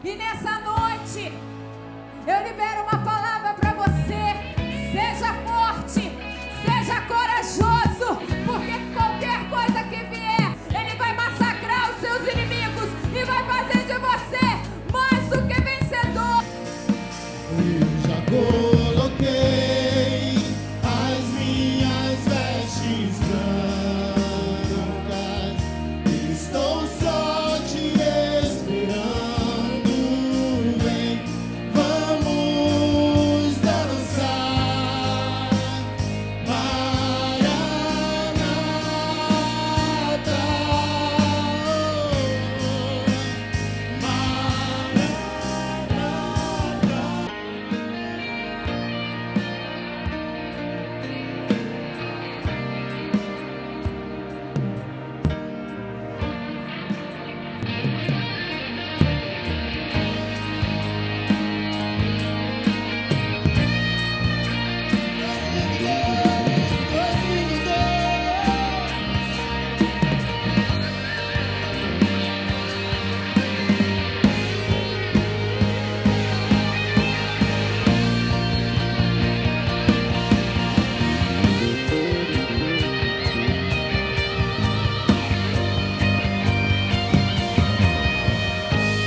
E nessa noite, eu libero uma palavra para você. Seja forte, seja corajoso, porque qualquer coisa que vier, Ele vai massacrar os seus inimigos e vai fazer de você mais do que vencedor. Eu já coloquei as minhas vestes brancas, estou só te esperando. Vem, vamos dançar, Maranata.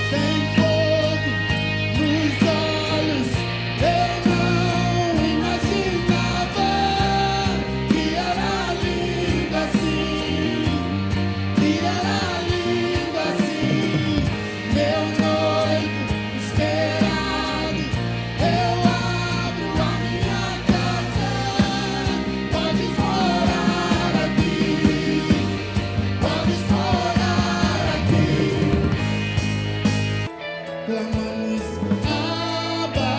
Tem fogo nos olhos, eu não imaginava que era lindo assim, meu noivo esperado. Eu abro a minha casa, podes morar aqui, podes morar aqui. Clamamos Abba,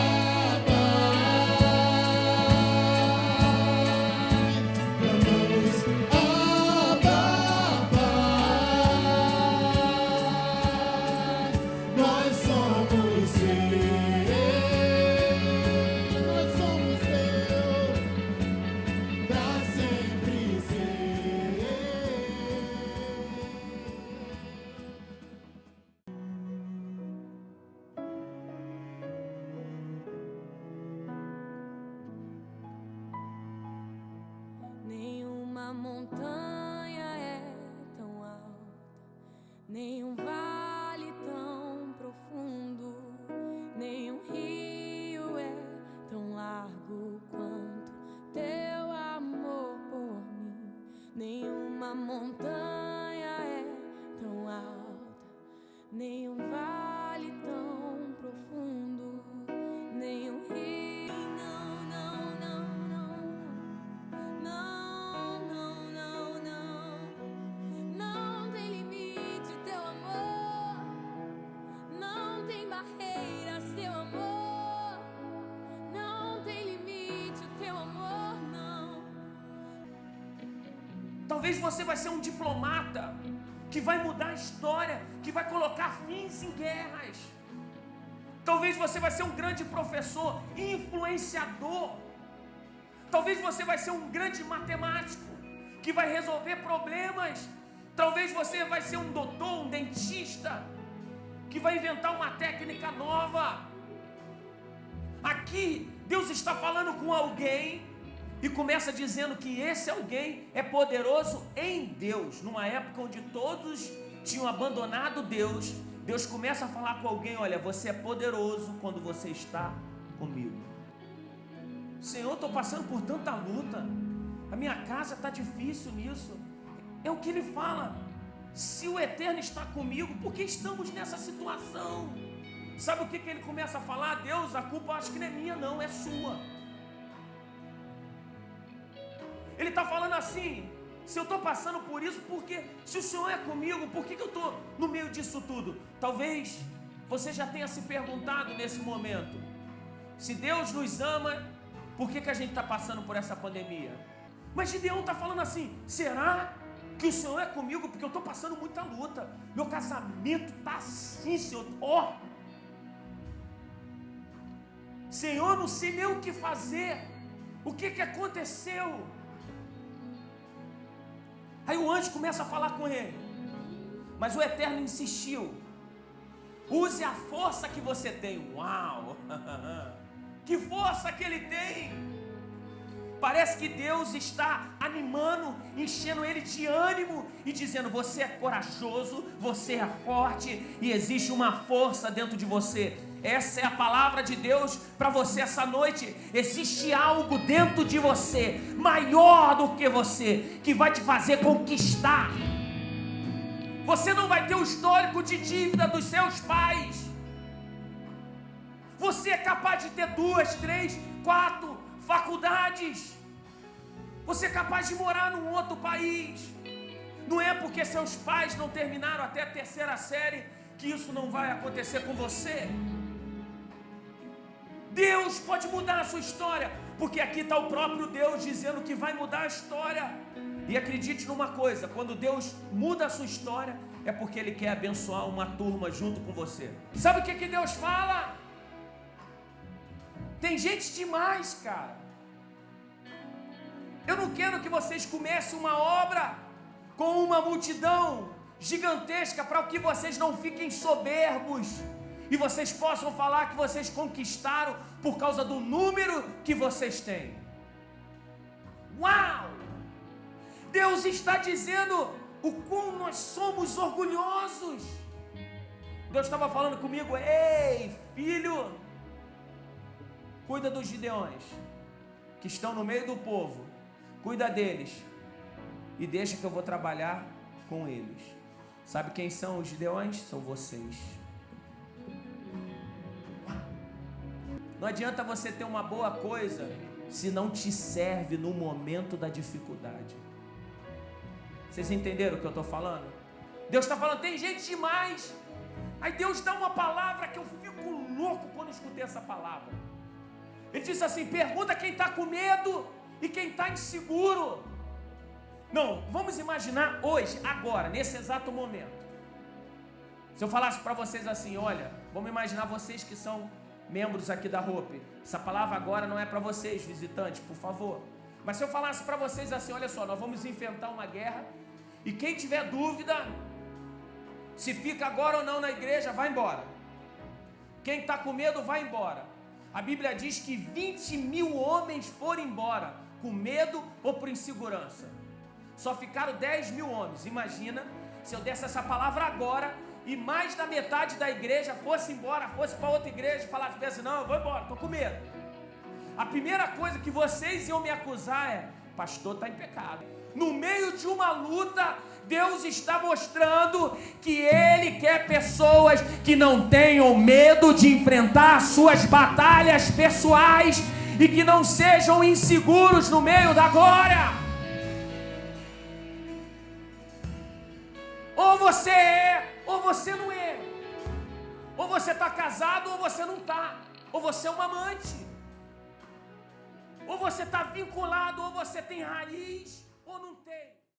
clamamos Abba, nós somos teu, pra sempre ser. Nenhuma montanha é tão alta, nenhum vale tão profundo, nenhum rio é tão largo quanto teu amor por mim. Nenhuma montanha é tão alta, nenhum vale tão profundo, nenhum rio. Não tem limite teu amor, não tem barreiras teu amor, não tem limite teu amor, não. Talvez você vai ser um diplomata que vai mudar a história, que vai colocar fins em guerras. Talvez você vai ser um grande professor, influenciador. Talvez você vai ser um grande matemático que vai resolver problemas. Talvez você vai ser um doutor, um dentista que vai inventar uma técnica nova. Aqui Deus está falando com alguém e começa dizendo que esse alguém é poderoso em Deus. Numa época onde todos tinham abandonado Deus, Deus começa a falar com alguém: olha, você é poderoso quando você está comigo. Senhor, estou passando por tanta luta, a minha casa está difícil nisso. É o que ele fala: se o Eterno está comigo, por que estamos nessa situação? Sabe o que ele começa a falar? Deus, a culpa acho que não é minha não, é sua. Ele está falando assim: se eu estou passando por isso, porque se o Senhor é comigo, por que eu estou no meio disso tudo? Talvez você já tenha se perguntado nesse momento: se Deus nos ama, por que a gente está passando por essa pandemia? Mas Gideão está falando assim: será que o Senhor é comigo? Porque eu estou passando muita luta, meu casamento está assim, Senhor, ó. Senhor, não sei nem o que fazer, o que aconteceu? Aí o anjo começa a falar com ele, mas o Eterno insistiu: Use a força que você tem. Uau! Que força que ele tem! Parece que Deus está animando, enchendo ele de ânimo e dizendo: você é corajoso, você é forte e existe uma força dentro de você. Essa é a palavra de Deus para você essa noite. Existe algo dentro de você, maior do que você, que vai te fazer conquistar. Você não vai ter o histórico de dívida dos seus pais. Você é capaz de ter 2, 3, 4 faculdades. Você é capaz de morar num outro país. Não é porque seus pais não terminaram até a 3ª série que isso não vai acontecer com você. Deus pode mudar a sua história, porque aqui está o próprio Deus dizendo que vai mudar a história. E acredite numa coisa: quando Deus muda a sua história, é porque Ele quer abençoar uma turma junto com você. Sabe o que Deus fala? Tem gente demais, cara. Eu não quero que vocês comecem uma obra com uma multidão gigantesca, para que vocês não fiquem soberbos e vocês possam falar que vocês conquistaram por causa do número que vocês têm. Uau! Deus está dizendo o quão nós somos orgulhosos. Deus estava falando comigo: ei, filho, cuida dos gideões que estão no meio do povo, cuida deles e deixa que eu vou trabalhar com eles. Sabe quem são os gideões? São vocês. Não adianta você ter uma boa coisa se não te serve no momento da dificuldade. Vocês entenderam o que eu estou falando? Deus está falando: tem gente demais. Aí Deus dá uma palavra que eu fico louco quando escutei essa palavra. Ele diz assim: pergunta quem está com medo e quem está inseguro. Não, vamos imaginar hoje, agora, nesse exato momento. Se eu falasse para vocês assim: olha, vamos imaginar vocês que são membros aqui da Hope. Essa palavra agora não é para vocês, visitantes, por favor. Mas se eu falasse para vocês assim: olha só, nós vamos enfrentar uma guerra, e quem tiver dúvida se fica agora ou não na igreja, vai embora. Quem está com medo, vai embora. A Bíblia diz que 20.000 homens foram embora, com medo ou por insegurança. Só ficaram 10.000 homens. Imagina se eu desse essa palavra agora e mais da metade da igreja fosse embora, fosse para outra igreja e falasse assim: não, eu vou embora, estou com medo. A primeira coisa que vocês iam me acusar é: pastor está em pecado. No meio de uma luta, Deus está mostrando que Ele quer pessoas que não tenham medo de enfrentar suas batalhas pessoais e que não sejam inseguros no meio da glória. Ou você é, ou você não é. Ou você está casado, ou você não está. Ou você é um amante. Ou você está vinculado, ou você tem raiz, ou não tem.